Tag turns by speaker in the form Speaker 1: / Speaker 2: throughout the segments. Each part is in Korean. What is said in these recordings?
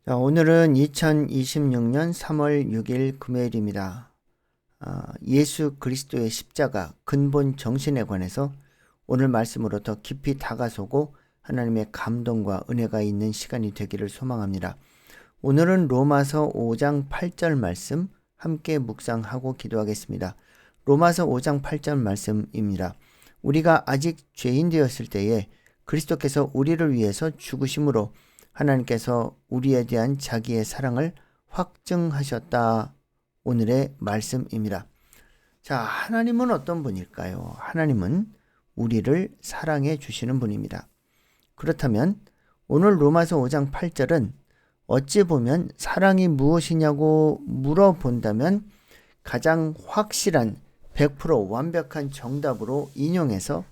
Speaker 1: 자, 오늘은 2026년 3월 6일 금요일입니다. 예수 그리스도의 십자가 근본 정신에 관해서 오늘 말씀으로 더 깊이 다가서고 하나님의 감동과 은혜가 있는 시간이 되기를 소망합니다. 오늘은 로마서 5장 8절 말씀 함께 묵상하고 기도하겠습니다. 로마서 5장 8절 말씀입니다. 우리가 아직 죄인 되었을 때에 그리스도께서 우리를 위해서 죽으심으로 하나님께서 우리에 대한 자기의 사랑을 확증하셨다. 오늘의 말씀입니다. 자, 하나님은 어떤 분일까요? 하나님은 우리를 사랑해 주시는 분입니다. 그렇다면 오늘 로마서 5장 8절은 어찌 보면 사랑이 무엇이냐고 물어본다면 가장 확실한 100% 완벽한 정답으로 인용해서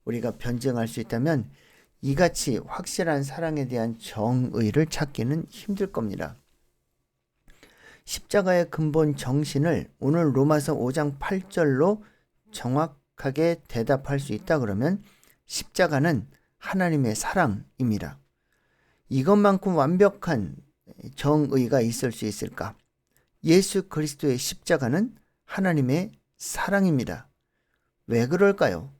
Speaker 1: 우리가 변증할 수 있다면 이같이 확실한 사랑에 대한 정의를 찾기는 힘들 겁니다. 십자가의 근본 정신을 오늘 로마서 5장 8절로 정확하게 대답할 수 있다 그러면 십자가는 하나님의 사랑입니다. 이것만큼 완벽한 정의가 있을 수 있을까? 예수 그리스도의 십자가는 하나님의 사랑입니다. 왜 그럴까요?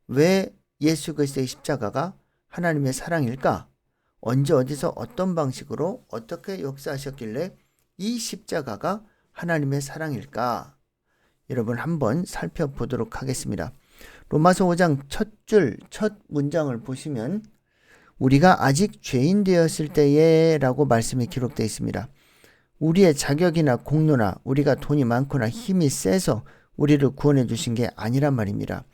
Speaker 1: 왜 예수 그리스도의 십자가가 하나님의 사랑일까? 언제 어디서 어떤 방식으로 어떻게 역사하셨길래 이 십자가가 하나님의 사랑일까? 여러분 한번 살펴보도록 하겠습니다. 로마서 5장 첫 문장을 보시면 우리가 아직 죄인 되었을 때에 라고 말씀이 기록되어 있습니다. 우리의 자격이나 공로나 우리가 돈이 많거나 힘이 세서 우리를 구원해 주신 게 아니란 말입니다.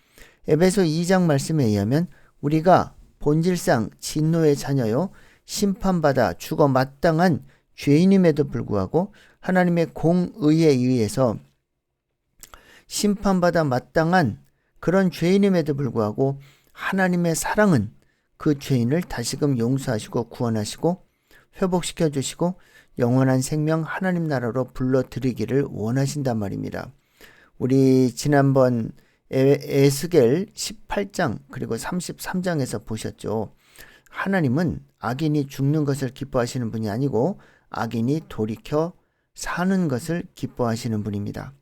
Speaker 1: 에베소 2장 말씀에 의하면 우리가 본질상 진노의 자녀요 심판받아 죽어 마땅한 죄인임에도 불구하고 하나님의 공의에 의해서 심판받아 마땅한 그런 죄인임에도 불구하고 하나님의 사랑은 그 죄인을 다시금 용서하시고 구원하시고 회복시켜 주시고 영원한 생명 하나님 나라로 불러들이기를 원하신단 말입니다. 우리 지난번 에스겔 18장 그리고 33장에서 보셨죠. 하나님은 악인이 죽는 것을 기뻐하시는 분이 아니고 악인이 돌이켜 사는 것을 기뻐하시는 분입니다.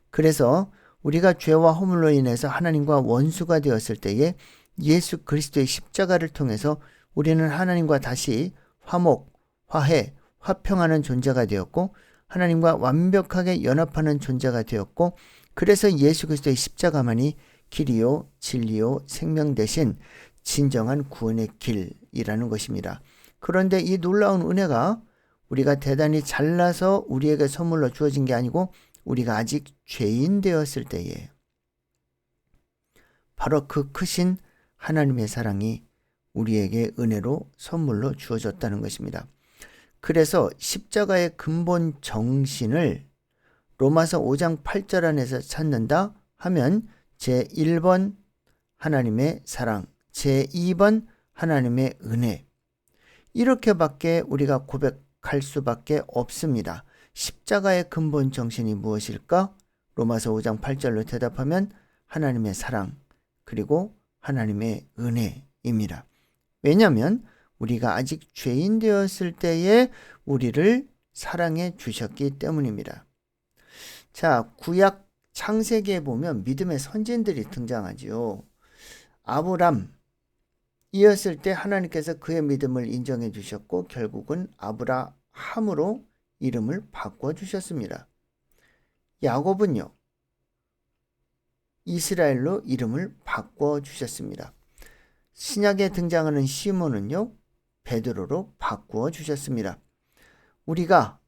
Speaker 1: 그래서 우리가 죄와 허물로 인해서 하나님과 원수가 되었을 때에 예수 그리스도의 십자가를 통해서 우리는 하나님과 다시 화목, 화해, 화평하는 존재가 되었고 하나님과 완벽하게 연합하는 존재가 되었고 그래서 예수 그리스도의 십자가만이 길이요 진리요 생명 대신 진정한 구원의 길이라는 것입니다. 그런데 이 놀라운 은혜가 우리가 대단히 잘나서 우리에게 선물로 주어진 게 아니고 우리가 아직 죄인 되었을 때에 바로 그 크신 하나님의 사랑이 우리에게 은혜로 선물로 주어졌다는 것입니다. 그래서 십자가의 근본 정신을 로마서 5장 8절 안에서 찾는다 하면 제1번 하나님의 사랑, 제2번 하나님의 은혜 이렇게밖에 우리가 고백할 수밖에 없습니다. 십자가의 근본 정신이 무엇일까? 로마서 5장 8절로 대답하면 하나님의 사랑 그리고 하나님의 은혜입니다. 왜냐하면 우리가 아직 죄인 되었을 때에 우리를 사랑해 주셨기 때문입니다. 자, 구약 창세기에 보면 믿음의 선진들이 등장하지요. 아브람이었을 때 하나님께서 그의 믿음을 인정해 주셨고 결국은 아브라함으로 이름을 바꿔 주셨습니다. 야곱은요. 이스라엘로 이름을 바꿔 주셨습니다. 신약에 등장하는 시몬은요. 베드로로 바꾸어 주셨습니다. 우리가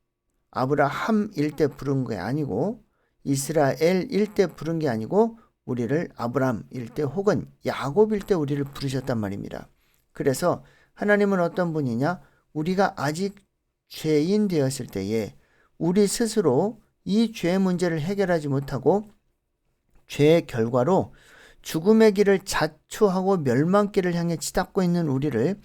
Speaker 1: 아브라함일 때 부른 게 아니고 이스라엘일 때 부른 게 아니고 우리를 아브람일 때 혹은 야곱일 때 우리를 부르셨단 말입니다. 그래서 하나님은 어떤 분이냐? 우리가 아직 죄인 되었을 때에 우리 스스로 이 죄 문제를 해결하지 못하고 죄의 결과로 죽음의 길을 자초하고 멸망길을 향해 치닫고 있는 우리를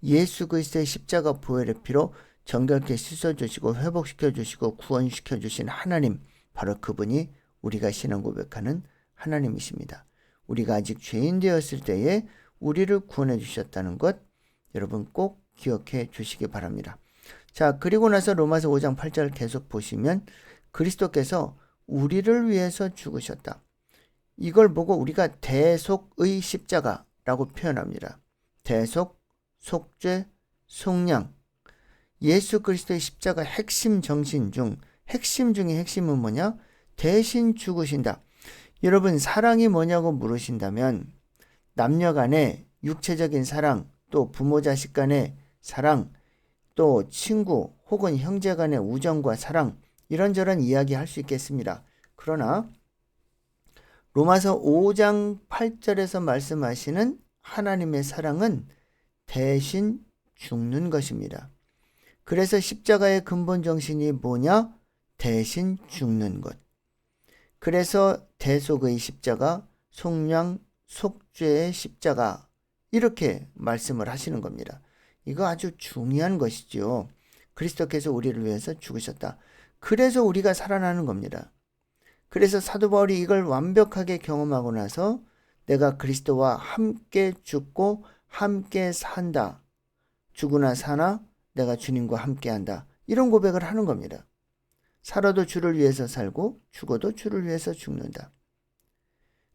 Speaker 1: 예수 그리스도의 십자가 보혈의 피로 정결케 씻어주시고 회복시켜주시고 구원시켜주신 하나님, 바로 그분이 우리가 신앙 고백하는 하나님이십니다. 우리가 아직 죄인 되었을 때에 우리를 구원해 주셨다는 것 여러분 꼭 기억해 주시기 바랍니다. 자, 그리고 나서 로마서 5장 8절 계속 보시면 그리스도께서 우리를 위해서 죽으셨다. 이걸 보고 우리가 대속의 십자가라고 표현합니다. 대속, 속죄, 속량. 예수 그리스도의 십자가 핵심 정신 중 핵심 중의 핵심은 뭐냐? 대신 죽으신다. 여러분, 사랑이 뭐냐고 물으신다면 남녀 간의 육체적인 사랑, 또 부모 자식 간의 사랑, 또 친구 혹은 형제 간의 우정과 사랑, 이런저런 이야기 할 수 있겠습니다. 그러나 로마서 5장 8절에서 말씀하시는 하나님의 사랑은 대신 죽는 것입니다. 그래서 십자가의 근본 정신이 뭐냐? 대신 죽는 것. 그래서 대속의 십자가, 속량, 속죄의 십자가, 이렇게 말씀을 하시는 겁니다. 이거 아주 중요한 것이죠. 그리스도께서 우리를 위해서 죽으셨다. 그래서 우리가 살아나는 겁니다. 그래서 사도 바울이 이걸 완벽하게 경험하고 나서 내가 그리스도와 함께 죽고 함께 산다. 죽으나 사나 내가 주님과 함께 한다. 이런 고백을 하는 겁니다. 살아도 주를 위해서 살고 죽어도 주를 위해서 죽는다.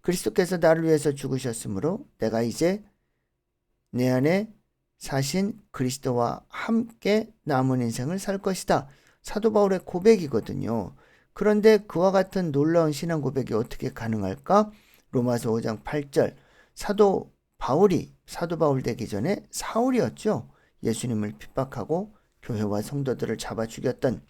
Speaker 1: 그리스도께서 나를 위해서 죽으셨으므로 내가 이제 내 안에 사신 그리스도와 함께 남은 인생을 살 것이다. 사도 바울의 고백이거든요. 그런데 그와 같은 놀라운 신앙 고백이 어떻게 가능할까? 로마서 5장 8절. 사도 바울 되기 전에 사울이었죠. 예수님을 핍박하고 교회와 성도들을 잡아 죽였던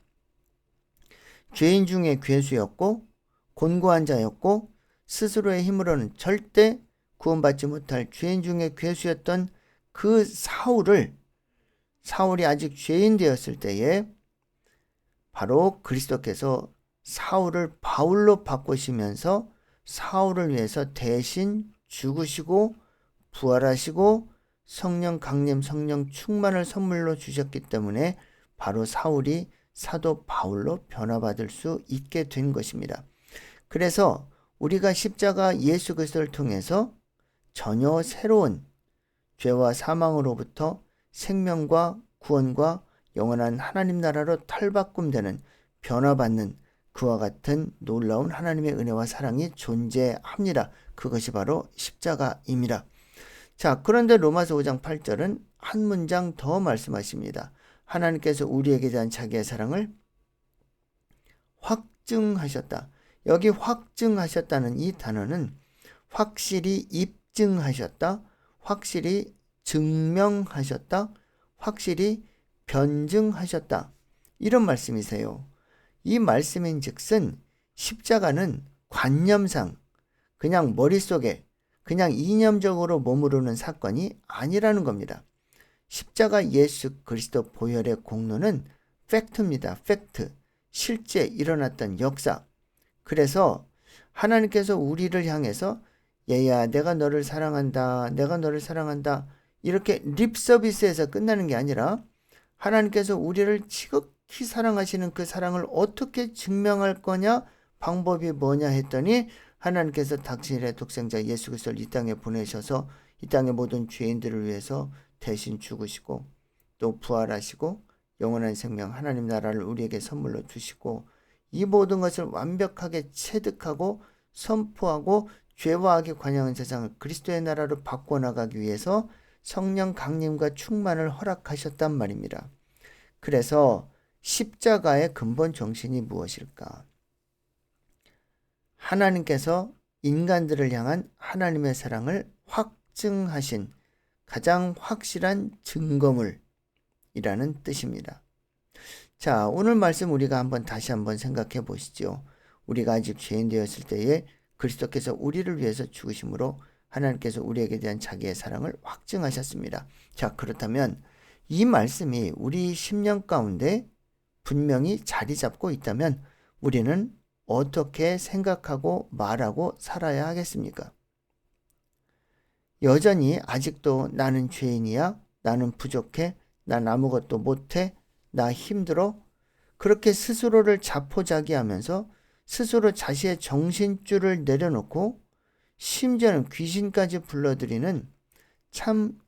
Speaker 1: 죄인 중에 괴수였고 곤고한 자였고 스스로의 힘으로는 절대 구원받지 못할 죄인 중에 괴수였던 그 사울이 아직 죄인 되었을 때에 바로 그리스도께서 사울을 바울로 바꾸시면서 사울을 위해서 대신 죽으시고 부활하시고 성령 강림, 성령 충만을 선물로 주셨기 때문에 바로 사울이 사도 바울로 변화받을 수 있게 된 것입니다. 그래서 우리가 십자가 예수 그리스도를 통해서 전혀 새로운 죄와 사망으로부터 생명과 구원과 영원한 하나님 나라로 탈바꿈되는 변화받는 그와 같은 놀라운 하나님의 은혜와 사랑이 존재합니다. 그것이 바로 십자가입니다. 자, 그런데 로마서 5장 8절은 한 문장 더 말씀하십니다. 하나님께서 우리에게 대한 자기의 사랑을 확증하셨다. 여기 확증하셨다는 이 단어는 확실히 입증하셨다, 확실히 증명하셨다, 확실히 변증하셨다. 이런 말씀이세요. 이 말씀인 즉슨 십자가는 관념상 그냥 머릿속에 그냥 이념적으로 머무르는 사건이 아니라는 겁니다. 십자가 예수 그리스도 보혈의 공로는 팩트입니다. 팩트. 실제 일어났던 역사. 그래서 하나님께서 우리를 향해서 얘야 내가 너를 사랑한다. 내가 너를 사랑한다. 이렇게 립 서비스에서 끝나는 게 아니라 하나님께서 우리를 지극히 사랑하시는 그 사랑을 어떻게 증명할 거냐? 방법이 뭐냐 했더니 하나님께서 당신의 독생자 예수 그리스도를 이 땅에 보내셔서 이 땅의 모든 죄인들을 위해서 대신 죽으시고 또 부활하시고 영원한 생명 하나님 나라를 우리에게 선물로 주시고 이 모든 것을 완벽하게 체득하고 선포하고 죄와 악에 관영한 세상을 그리스도의 나라로 바꿔나가기 위해서 성령 강림과 충만을 허락하셨단 말입니다. 그래서 십자가의 근본 정신이 무엇일까? 하나님께서 인간들을 향한 하나님의 사랑을 확증하신 가장 확실한 증거물이라는 뜻입니다. 자, 오늘 말씀 우리가 다시 한번 생각해 보시죠. 우리가 아직 죄인 되었을 때에 그리스도께서 우리를 위해서 죽으심으로 하나님께서 우리에게 대한 자기의 사랑을 확증하셨습니다. 자, 그렇다면 이 말씀이 우리 심령 가운데 분명히 자리 잡고 있다면 우리는 어떻게 생각하고 말하고 살아야 하겠습니까? 여전히 아직도 나는 죄인이야, 나는 부족해, 난 아무것도 못해, 나 힘들어, 그렇게 스스로를 자포자기하면서 스스로 자신의 정신줄을 내려놓고 심지어는 귀신까지 불러들이는 참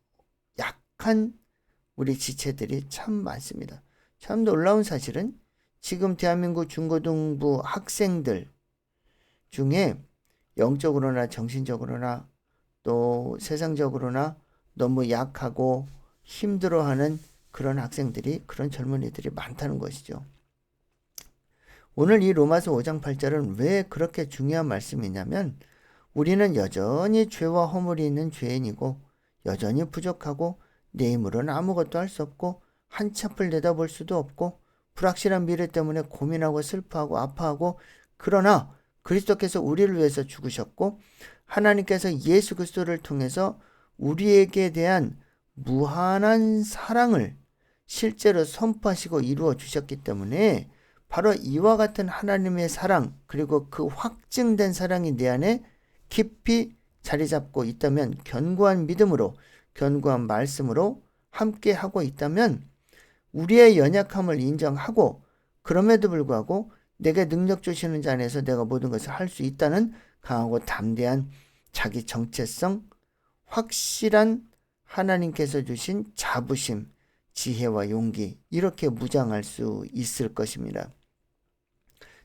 Speaker 1: 약한 우리 지체들이 참 많습니다. 참 놀라운 사실은 지금 대한민국 중고등부 학생들 중에 영적으로나 정신적으로나 또 세상적으로나 너무 약하고 힘들어하는 그런 학생들이, 그런 젊은이들이 많다는 것이죠. 오늘 이 로마서 5장 8절은 왜 그렇게 중요한 말씀이냐면, 우리는 여전히 죄와 허물이 있는 죄인이고 여전히 부족하고 내 힘으로는 아무것도 할 수 없고 한치 앞을 내다볼 수도 없고 불확실한 미래 때문에 고민하고 슬퍼하고 아파하고, 그러나 그리스도께서 우리를 위해서 죽으셨고 하나님께서 예수 그리스도를 통해서 우리에게 대한 무한한 사랑을 실제로 선포하시고 이루어 주셨기 때문에, 바로 이와 같은 하나님의 사랑, 그리고 그 확증된 사랑이 내 안에 깊이 자리 잡고 있다면, 견고한 믿음으로, 견고한 말씀으로 함께 하고 있다면, 우리의 연약함을 인정하고 그럼에도 불구하고 내게 능력 주시는 자 안에서 내가 모든 것을 할 수 있다는 강하고 담대한 자기 정체성, 확실한 하나님께서 주신 자부심, 지혜와 용기, 이렇게 무장할 수 있을 것입니다.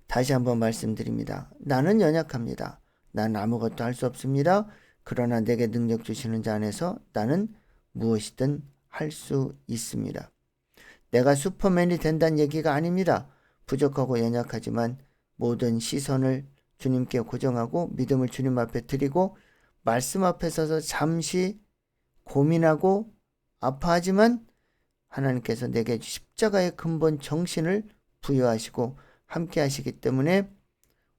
Speaker 1: 다시 한번 말씀드립니다. 나는 연약합니다. 난 아무것도 할 수 없습니다. 그러나 내게 능력 주시는 자 안에서 나는 무엇이든 할 수 있습니다. 내가 슈퍼맨이 된다는 얘기가 아닙니다. 부족하고 연약하지만 모든 시선을 주님께 고정하고 믿음을 주님 앞에 드리고 말씀 앞에 서서 잠시 고민하고 아파하지만 하나님께서 내게 십자가의 근본 정신을 부여하시고 함께 하시기 때문에,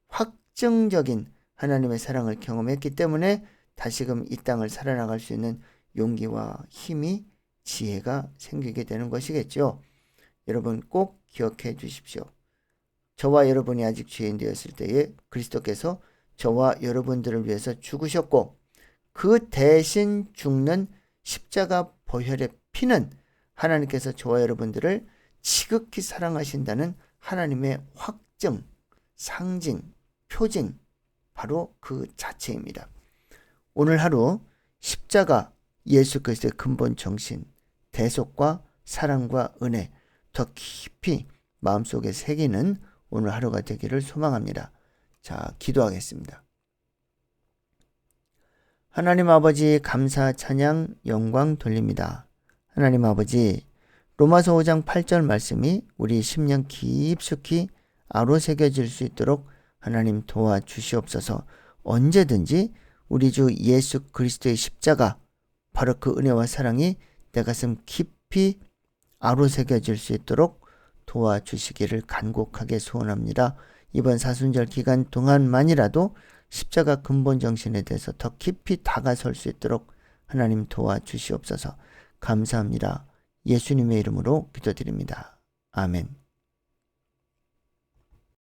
Speaker 1: 확정적인 하나님의 사랑을 경험했기 때문에 다시금 이 땅을 살아나갈 수 있는 용기와 힘이, 지혜가 생기게 되는 것이겠죠. 여러분 꼭 기억해 주십시오. 저와 여러분이 아직 죄인 되었을 때에 그리스도께서 저와 여러분들을 위해서 죽으셨고, 그 대신 죽는 십자가 보혈의 피는 하나님께서 저와 여러분들을 지극히 사랑하신다는 하나님의 확증, 상징, 표징, 바로 그 자체입니다. 오늘 하루 십자가, 예수 그리스도의 근본 정신, 대속과 사랑과 은혜 더 깊이 마음속에 새기는 오늘 하루가 되기를 소망합니다. 자, 기도하겠습니다. 하나님 아버지, 감사, 찬양, 영광 돌립니다. 하나님 아버지, 로마서 5장 8절 말씀이 우리 심령 깊숙이 아로새겨질 수 있도록 하나님 도와주시옵소서. 언제든지 우리 주 예수 그리스도의 십자가, 바로 그 은혜와 사랑이 내 가슴 깊이 아로새겨질 수 있도록 도와주시기를 간곡하게 소원합니다. 이번 사순절 기간 동안만이라도 십자가 근본 정신에 대해서 더 깊이 다가설 수 있도록 하나님 도와주시옵소서. 감사합니다. 예수님의 이름으로 기도드립니다. 아멘.